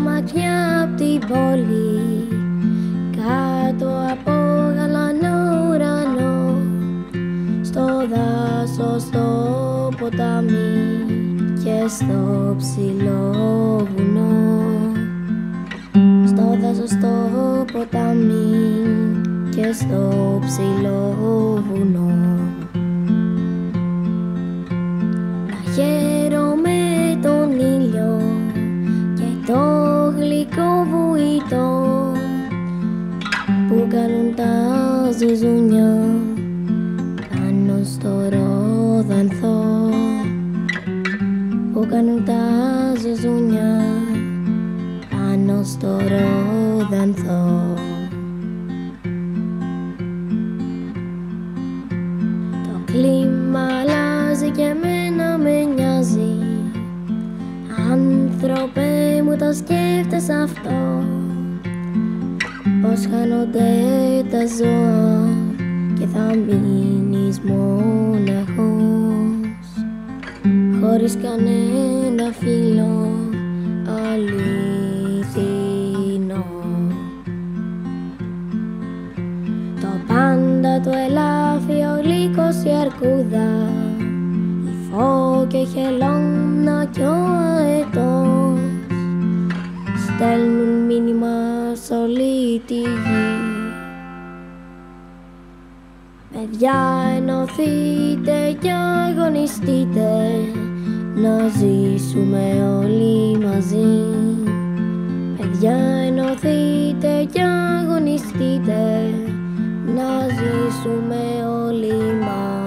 μακριά απ' την πόλη, κάτω από γαλανό ουρανό, στο δάσος, στο ποτάμι και στο ψηλό βουνό. Στο δάσος, στο ποτάμι και στο ψηλό βουνό. Να γέρω με τον ήλιο και το γλυκό βουητό που κάνουν τα ζουζούνια πάνω στο ρόδανθο, που κάνουν τα ζουζούνια πάνω στο ρόδανθο. Το κλίμα αλλάζει και εμένα με νοιάζει. Άνθρωπε μου, το σκέφτεσαι αυτό? Πως χάνονται τα ζώα και θα μείνεις μοναχός, χωρίς κανένα φίλο αληθινό. Το πάντα το ελάφι, ο λύκος, η αρκούδα, η φώκια, η χελώνα κι ο αετός στέλνουν μήνυμα σ' όλη τη γη. Παιδιά, ενωθείτε κι αγωνιστείτε να ζήσουμε όλοι μαζί. Παιδιά, ενωθείτε κι αγωνιστείτε να ζήσουμε όλοι μαζί.